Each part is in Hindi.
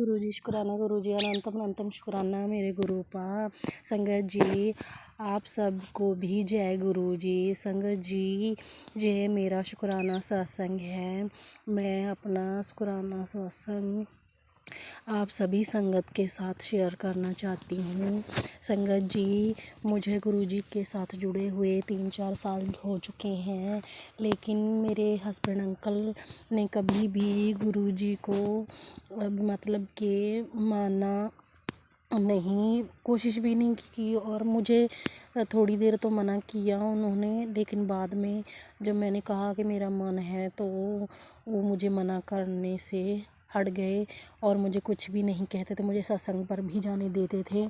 गुरु जी शुक्राना, गुरु जी अनंतम अनंतम शुक्राना मेरे गुरु पा। संगत जी आप सबको भी जय गुरु जी। संगत जी ये मेरा शुक्राना सत्संग है। मैं अपना शुक्राना सत्संग आप सभी संगत के साथ शेयर करना चाहती हूँ। संगत जी मुझे गुरुजी के साथ जुड़े हुए 3-4 साल हो चुके हैं, लेकिन मेरे हस्बैंड अंकल ने कभी भी गुरुजी को मतलब कि माना नहीं, कोशिश भी नहीं की। और मुझे थोड़ी देर तो मना किया उन्होंने, लेकिन बाद में जब मैंने कहा कि मेरा मन है तो वो मुझे मना करने से हट गए और मुझे कुछ भी नहीं कहते थे। मुझे सत्संग पर भी जाने देते थे,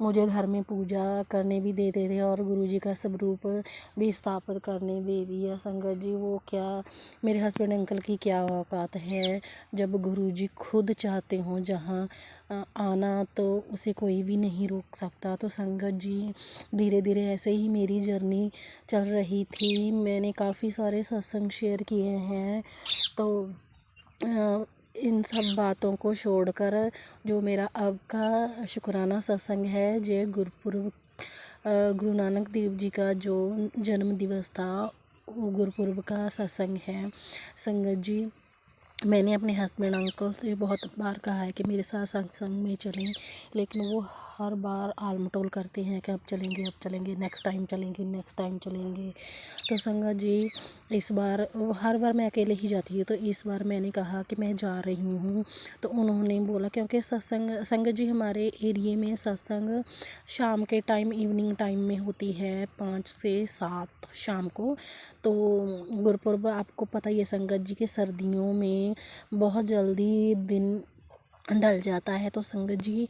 मुझे घर में पूजा करने भी देते थे और गुरुजी का स्वरूप भी स्थापित करने दे दिया। संगत जी वो क्या, मेरे हस्बैंड अंकल की क्या औकात है, जब गुरुजी खुद चाहते हों जहाँ आना तो उसे कोई भी नहीं रोक सकता। तो संगत जी धीरे धीरे ऐसे ही मेरी जर्नी चल रही थी। मैंने काफ़ी सारे सत्संग शेयर किए हैं, तो इन सब बातों को छोड़कर जो मेरा अब का शुक्राना सत्संग है, जो गुरुपुरब गुरु नानक देव जी का जो जन्म दिवस था, वो गुरुपुरब का सत्संग है। संगत जी मैंने अपने हस्बैंड अंकल से बहुत बार कहा है कि मेरे साथ सत्संग में चलें, लेकिन वो हर बार आल मटोल करते हैं कि अब चलेंगे, नेक्स्ट टाइम चलेंगे। तो संगत जी इस बार हर बार मैं अकेले ही जाती हूँ, तो इस बार मैंने कहा कि मैं जा रही हूँ। तो उन्होंने बोला, क्योंकि संगत जी हमारे एरिए में सत्संग शाम के टाइम, इवनिंग टाइम में होती है 5 से 7 शाम को। तो गुरुपुरब आपको पता ही है संगत जी के सर्दियों में बहुत जल्दी दिन ढल जाता है। तो संगत जी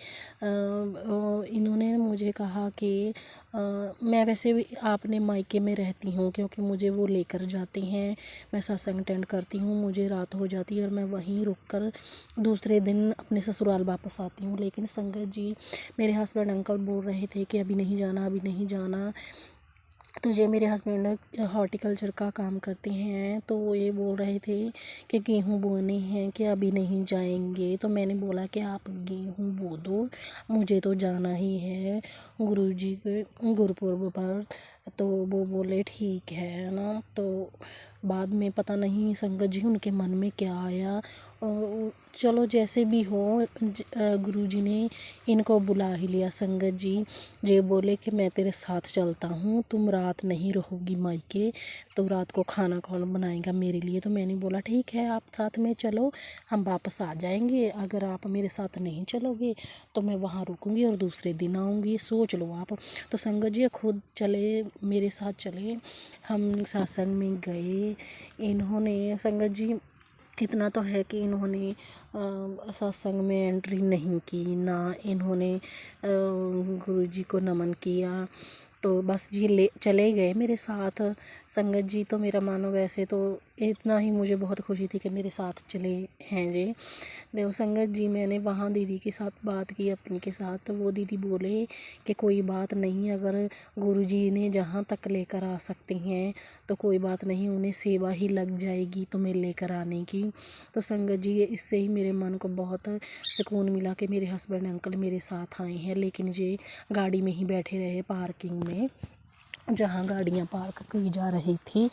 इन्होंने मुझे कहा कि मैं वैसे भी आपने मायके में रहती हूँ, क्योंकि मुझे वो लेकर जाते हैं, मैं सत्संग अटेंड करती हूँ, मुझे रात हो जाती है और मैं वहीं रुक कर दूसरे दिन अपने ससुराल वापस आती हूँ। लेकिन संगत जी मेरे हस्बैंड अंकल बोल रहे थे कि अभी नहीं जाना। तो ये मेरे हस्बैंड हॉर्टिकल्चर का काम करते हैं, तो वो ये बोल रहे थे कि गेहूँ बोने हैं कि अभी नहीं जाएंगे। तो मैंने बोला कि आप गेहूँ बो दो, मुझे तो जाना ही है गुरुजी के गुरुपुरब पर। तो वो बोले ठीक है ना। तो बाद में पता नहीं संगत जी उनके मन में क्या आया, चलो जैसे भी हो गुरुजी ने इनको बुला ही लिया। संगत जी ये बोले कि मैं तेरे साथ चलता हूँ, तुम रात नहीं रहोगी मायके, तो रात को खाना कौन बनाएगा मेरे लिए। तो मैंने बोला ठीक है आप साथ में चलो, हम वापस आ जाएंगे। अगर आप मेरे साथ नहीं चलोगे तो मैं वहाँ रुकूंगी और दूसरे दिन आऊँगी, सोच लो आप। तो संगत जी खुद चले, मेरे साथ चले, हम सत्संग में गए। इन्होंने संगत जी इतना तो है कि इन्होंने सत्संग में एंट्री नहीं की, ना इन्होंने गुरुजी को नमन किया, तो बस ये चले गए मेरे साथ। संगत जी तो मेरा मानो वैसे तो इतना ही मुझे बहुत खुशी थी कि मेरे साथ चले हैं जी। देखो संगत जी मैंने वहाँ दीदी के साथ बात की अपनी के साथ, तो वो दीदी बोले कि कोई बात नहीं, अगर गुरुजी ने जहाँ तक लेकर आ सकते हैं तो कोई बात नहीं, उन्हें सेवा ही लग जाएगी तुम्हें लेकर आने की। तो संगत जी इससे ही मेरे मन को बहुत सुकून मिला कि मेरे हस्बैंड अंकल मेरे साथ आए हैं। लेकिन ये गाड़ी में ही बैठे रहे पार्किंग में, जहाँ गाड़ियाँ पार्क की जा रही थी।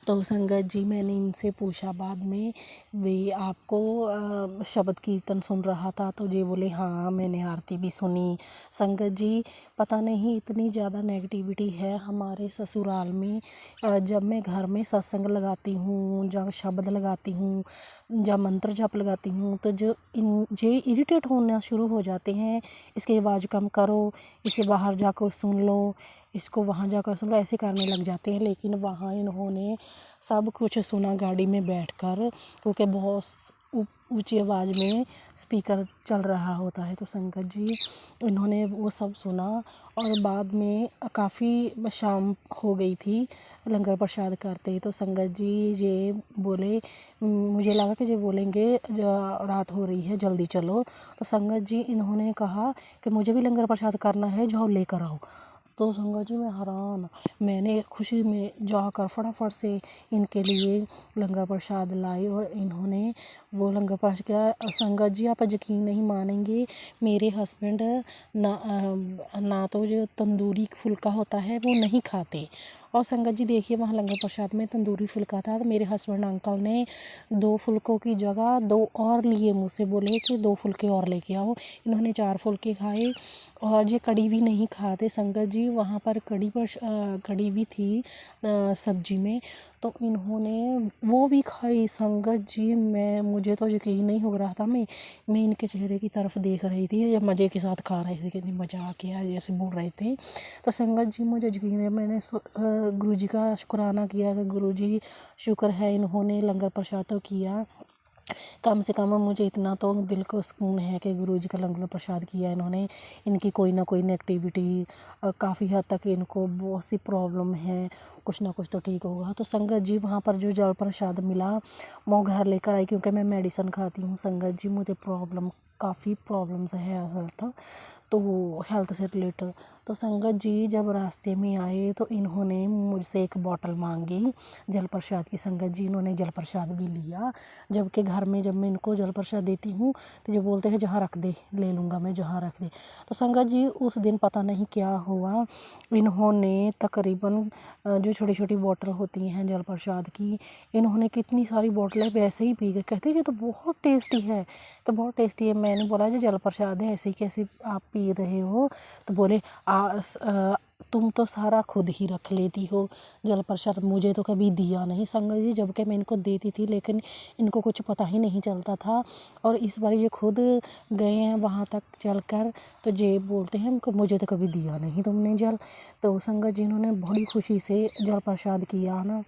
तो संगत जी मैंने इनसे पूछा बाद में, वे आपको शब्द कीर्तन सुन रहा था, तो ये बोले हाँ मैंने आरती भी सुनी। संगत जी पता नहीं इतनी ज़्यादा नेगेटिविटी है हमारे ससुराल में। जब मैं घर में सत्संग लगाती हूँ, जब शब्द लगाती हूँ, जब मंत्र जप लगाती हूँ, तो ये इरिटेट होना शुरू हो जाते हैं, इसकी आवाज़ कम करो, इसे बाहर जाकर सुन लो, इसको वहाँ जाकर सुन लो, ऐसे करने लग जाते हैं। लेकिन वहाँ इन्होंने सब कुछ सुना गाड़ी में बैठकर, क्योंकि बहुत ऊंची आवाज़ में स्पीकर चल रहा होता है। तो संगत जी इन्होंने वो सब सुना और बाद में काफ़ी शाम हो गई थी लंगर प्रसाद करते। तो संगत जी ये बोले, मुझे लगा कि ये बोलेंगे रात हो रही है जल्दी चलो। तो संगत जी इन्होंने कहा कि मुझे भी लंगर प्रसाद करना है, जाओ लेकर आओ। तो संगत जी मैं हैरान, मैंने खुशी में जाकर फटाफट से इनके लिए लंगर प्रसाद लाई और इन्होंने वो लंगर प्रसाद किया। संगत जी आप यकीन नहीं मानेंगे, मेरे हस्बैंड ना तो जो तंदूरी फुल्का होता है वो नहीं खाते, और संगत जी देखिए वहाँ लंगर प्रसाद में तंदूरी फुल्का था, तो मेरे हस्बैंड अंकल ने 2 फुल्कों की जगह 2 और लिए, मुझसे बोले कि 2 फुल्के और लेके आओ। इन्होंने 4 फुल्के खाए, और ये कड़ी भी नहीं खाते संगत जी, वहाँ पर कड़ी भी थी सब्जी में, तो इन्होंने वो भी खाई संगत जी। मुझे तो यकीन नहीं हो रहा था, मैं इनके चेहरे की तरफ देख रही थी, ये मज़े के साथ खा रहे थे, कितनी मज़ा आ गया जैसे बोल रहे थे। तो संगत जी मुझे यकीन है, मैंने गुरु जी का शुक्राना किया कि गुरु जी शुक्र है इन्होंने लंगर प्रसाद तो किया, कम से कम मुझे इतना तो दिल को सुकून है कि गुरु जी का लंगर प्रसाद किया इन्होंने। इनकी कोई ना कोई नेगेटिविटी काफ़ी हद तक, इनको बहुत सी प्रॉब्लम है, कुछ ना कुछ तो ठीक होगा। तो संगत जी वहाँ पर जो जल प्रसाद मिला मैं घर लेकर आई, क्योंकि मैं मेडिसिन खाती हूँ संगत जी, मुझे काफ़ी प्रॉब्लम्स है हेल्थ से रिलेटेड। तो संगत जी जब रास्ते में आए तो इन्होंने मुझसे एक बॉटल मांगी जल प्रसाद की। संगत जी इन्होंने जल प्रसाद भी लिया, जबकि घर में जब मैं इनको जल प्रसाद देती हूँ तो जो बोलते हैं जहाँ रख दे, ले लूँगा मैं, जहाँ रख दे। तो संगत जी उस दिन पता नहीं क्या हुआ, इन्होंने तकरीबन जो छोटी छोटी बॉटल होती हैं जल प्रसाद की, इन्होंने कितनी सारी बॉटलें वैसे ही पी गए। कहते ये तो बहुत टेस्टी है, तो बहुत टेस्टी है। मैंने बोला जो जल प्रसाद है ऐसे ही कैसे आप पी रहे हो, तो बोले तुम तो सारा खुद ही रख लेती हो जल प्रसाद, मुझे तो कभी दिया नहीं संगत जी, जबकि मैं इनको देती थी, लेकिन इनको कुछ पता ही नहीं चलता था। और इस बार ये खुद गए हैं वहाँ तक चलकर, तो ये बोलते हैं मुझे तो कभी दिया नहीं तुमने जल। तो संगत जी इन्होंने बड़ी खुशी से जल प्रसाद किया ना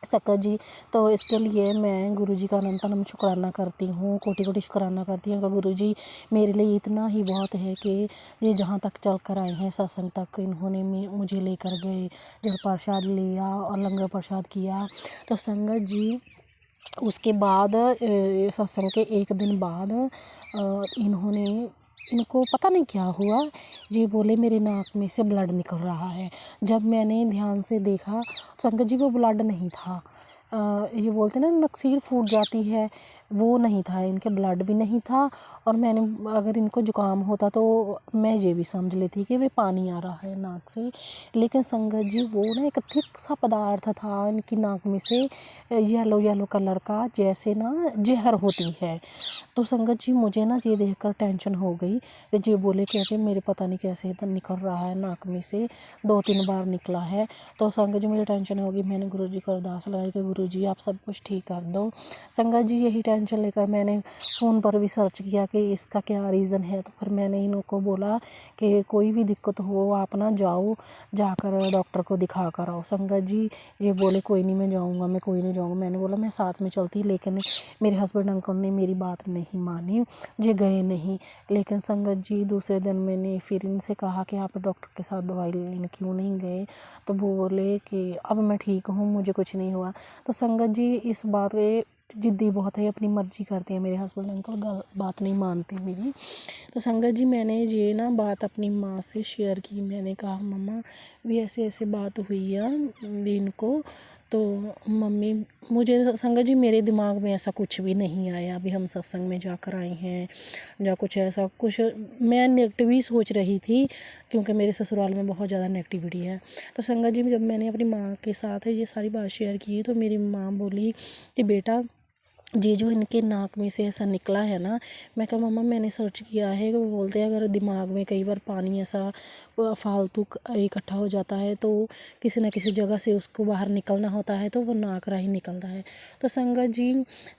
संगत जी। तो इसके लिए मैं गुरु जी का अनंत शुक्राना करती हूँ, कोटि कोटि शुक्राना करती हूँ कि गुरु जी मेरे लिए इतना ही बहुत है कि ये जहाँ तक चल कर आए हैं सत्संग तक, इन्होंने मुझे लेकर गए, जल प्रसाद लिया और लंगर प्रसाद किया। तो संगत जी उसके बाद सत्संग के एक दिन बाद इनको पता नहीं क्या हुआ, ये बोले मेरे नाक में से ब्लड निकल रहा है। जब मैंने ध्यान से देखा संगत जी वो ब्लड नहीं था, ये बोलते ना नक्सीर फूट जाती है, वो नहीं था, इनके ब्लड भी नहीं था। और मैंने अगर इनको जुकाम होता तो मैं ये भी समझ लेती कि वे पानी आ रहा है नाक से, लेकिन संगत जी वो ना एक थिक सा पदार्थ था इनकी नाक में से, येलो येलो कलर का, जैसे ना जहर होती है। तो संगत जी मुझे ना ये देखकर टेंशन हो गई, ये बोले कहते मेरे पता नहीं कैसे इधर निकल रहा है नाक में से, 2-3 बार निकला है। तो संगत जी मुझे टेंशन हो गई, मैंने गुरु जी को अरदास लगाई कि गुरु जी आप सब कुछ ठीक कर दो। संगत जी यही टेंशन लेकर मैंने फ़ोन पर भी सर्च किया कि इसका क्या रीज़न है, तो फिर मैंने इनको बोला कि कोई भी दिक्कत हो आप ना जाओ, जाकर डॉक्टर को दिखा कर आओ। संगत जी ये बोले कोई नहीं मैं जाऊँगा, मैं कोई नहीं जाऊँगा। मैंने बोला मैं साथ में चलती, लेकिन मेरे हस्बैंड अंकल ने मेरी बात नहीं मानी, ये गए नहीं। लेकिन संगत जी दूसरे दिन मैंने फिर इनसे कहा कि आप डॉक्टर के साथ दवाई लेने क्यों नहीं गए, तो वो बोले कि अब मैं ठीक हूँ, मुझे कुछ नहीं हुआ। तो संगत जी इस बात पे ज़िद्दी बहुत है, अपनी मर्ज़ी करते हैं मेरे हस्बैंड अंकल, बात नहीं मानते मेरी। तो संगत जी मैंने ये ना बात अपनी माँ से शेयर की, मैंने कहा मम्मा भी ऐसे ऐसे बात हुई है भी इनको। तो मम्मी मुझे संगत जी मेरे दिमाग में ऐसा कुछ भी नहीं आया, अभी हम सत्संग में जाकर आए हैं या कुछ ऐसा कुछ, मैं नेगेटिव ही सोच रही थी क्योंकि मेरे ससुराल में बहुत ज़्यादा नेगेटिविटी है। तो संगत जी जब मैंने अपनी माँ के साथ ये सारी बात शेयर की तो मेरी माँ बोली कि बेटा ये जो इनके नाक में से ऐसा निकला है ना, मैं कहा मम्मा मैंने सर्च किया है कि वो बोलते हैं अगर दिमाग में कई बार पानी ऐसा फालतू इकट्ठा हो जाता है तो किसी न किसी जगह से उसको बाहर निकलना होता है, तो वो नाक राही निकलता है। तो संगत जी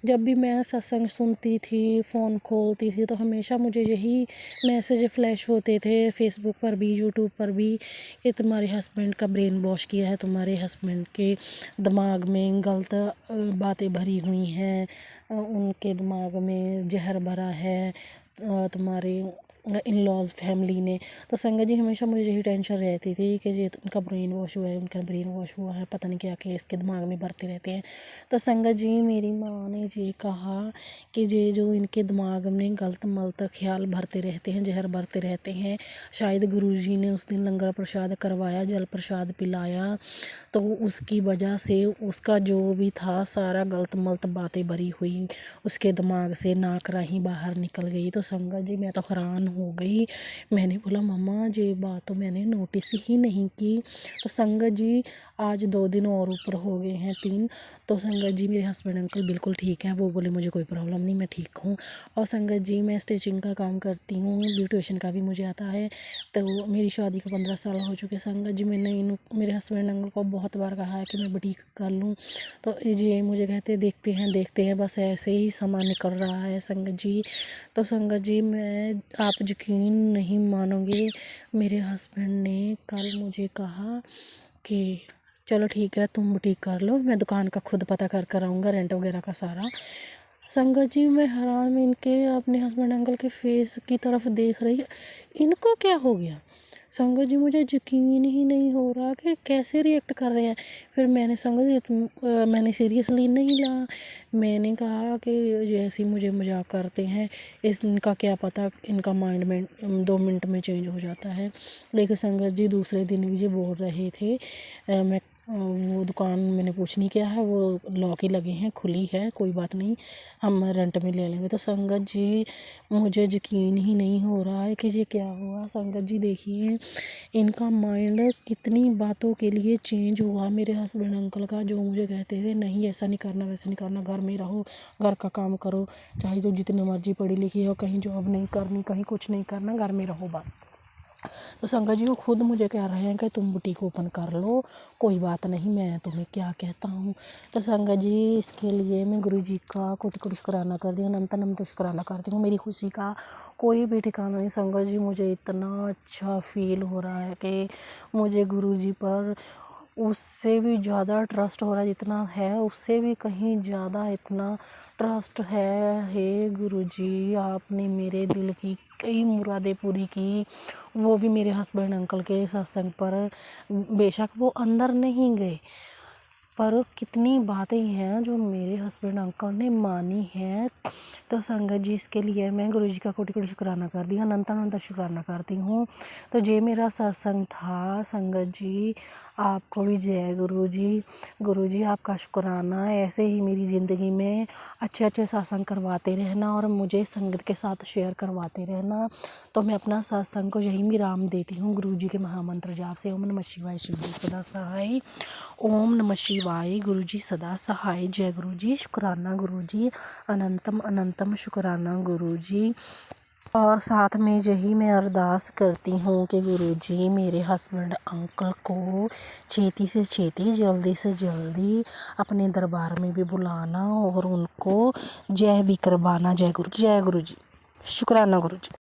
जब भी मैं सत्संग सुनती थी, फ़ोन खोलती थी, तो हमेशा मुझे यही मैसेज फ्लैश होते थे फेसबुक पर भी, यूट्यूब पर भी, कि तुम्हारे हस्बैंड का ब्रेन वॉश किया है, तुम्हारे हस्बैंड के दिमाग में गलत बातें भरी हुई हैं, उनके दिमाग में जहर भरा है, तुम्हारे इन लॉज फैमिली ने। तो संगत जी हमेशा मुझे यही टेंशन रहती थी कि ये उनका ब्रेन वॉश हुआ है, उनका ब्रेन वॉश हुआ है, पता नहीं क्या क्या इसके दिमाग में भरते रहते हैं। तो संगत जी मेरी माँ ने ये कहा कि ये जो इनके दिमाग में गलत मलत ख्याल भरते रहते हैं, जहर भरते रहते हैं, शायद गुरुजी ने उस दिन लंगर प्रसाद करवाया, जल प्रसाद पिलाया, तो उसकी वजह से उसका जो भी था सारा गलत मलत बातें भरी हुई उसके दिमाग से नाक राही बाहर निकल गई। तो संगत जी मैं तो हैरान हो गई। मैंने बोला मम्मा ये बात तो मैंने नोटिस ही नहीं की। तो संगत जी आज 2 दिन और ऊपर हो गए हैं, 3। तो संगत जी मेरे हस्बैंड अंकल बिल्कुल ठीक है, वो बोले मुझे कोई प्रॉब्लम नहीं, मैं ठीक हूँ। और संगत जी मैं स्टिचिंग का काम करती हूँ, ब्यूटिशियन का भी मुझे आता है। तो मेरी शादी को 15 साल हो चुके। संगत जी मैंने मेरे हस्बैंड अंकल को बहुत बार कहा है कि मैं बुटीक कर लूँ, तो ये मुझे कहते देखते हैं, बस ऐसे ही समय निकल रहा है संगत जी। तो संगत जी मैं आप यकीन नहीं मानोगे, मेरे हस्बैंड ने कल मुझे कहा कि चलो ठीक है तुम बुटीक कर लो, मैं दुकान का खुद पता कर आऊँगा, रेंट वगैरह का सारा। संगत जी मैं हैरान में इनके अपने हस्बैंड अंकल के फेस की तरफ देख रही, इनको क्या हो गया। संगत जी मुझे यकीन ही नहीं हो रहा कि कैसे रिएक्ट कर रहे हैं। फिर मैंने संगत जी मैंने सीरियसली नहीं ला, मैंने कहा कि जैसे मुझे मजाक करते हैं, इनका क्या पता इनका माइंड में 2 मिनट में चेंज हो जाता है। लेकिन संगत जी दूसरे दिन भी ये बोल रहे थे मैं वो दुकान मैंने पूछ नहीं किया है, वो लॉक ही लगे हैं, खुली है, कोई बात नहीं हम रेंट में ले लेंगे। तो संगत जी मुझे यकीन ही नहीं हो रहा है कि ये क्या हुआ। संगत जी देखिए इनका माइंड कितनी बातों के लिए चेंज हुआ मेरे हस्बैंड अंकल का, जो मुझे कहते थे नहीं ऐसा नहीं करना, वैसा नहीं करना, घर में रहो, घर का काम करो, चाहे तो जितनी मर्जी पढ़ी लिखी हो, कहीं जॉब नहीं करनी, कहीं कुछ नहीं करना, घर में रहो बस। तो संगत जी वो खुद मुझे कह रहे हैं कि तुम बुटीक ओपन कर लो, कोई बात नहीं, मैं तुम्हें क्या कहता हूँ। तो संगत जी इसके लिए मैं गुरु जी का कोटि कोटि शुक्राना करती हूँ, अनंत अनंत शुक्राना करती हूँ। मेरी खुशी का कोई भी ठिकाना नहीं। संगत जी मुझे इतना अच्छा फील हो रहा है कि मुझे गुरु जी पर उससे भी ज़्यादा ट्रस्ट हो रहा है, जितना है उससे भी कहीं ज़्यादा इतना ट्रस्ट है। हे गुरु जी आपने मेरे दिल की कई मुरादें पूरी की, वो भी मेरे हस्बैंड अंकल के सत्संग पर। बेशक वो अंदर नहीं गए पर कितनी बातें हैं जो मेरे हस्बैंड अंकल ने मानी हैं। तो संगत जी इसके लिए मैं गुरु जी का कोटि कोटि शुक्राना करती हूँ, अनंत अनंत शुक्राना करती हूँ। तो ये मेरा सत्संग था। संगत जी आपको भी जय गुरु जी। गुरु जी आपका शुक्राना, ऐसे ही मेरी ज़िंदगी में अच्छे अच्छे सत्संग करवाते रहना और मुझे संगत के साथ शेयर करवाते रहना। तो मैं अपना सत्संग को यही विराम देती हूँ गुरु जी के महामंत्र जाप से। ओम नमः शिवाय, शिव जी सदा सहाय। ओम नमः शिवाय, गुरु जी सदा सहाय। जय गुरु जी, शुक्राना गुरु जी, अनंतम अनंतम शुक्राना गुरु जी। और साथ में यही मैं अरदास करती हूँ कि गुरु जी मेरे हस्बैंड अंकल को छेती से छेती, जल्दी से जल्दी अपने दरबार में भी बुलाना और उनको जय भी करवाना। जय गुरु जी, शुक्राना गुरु जी।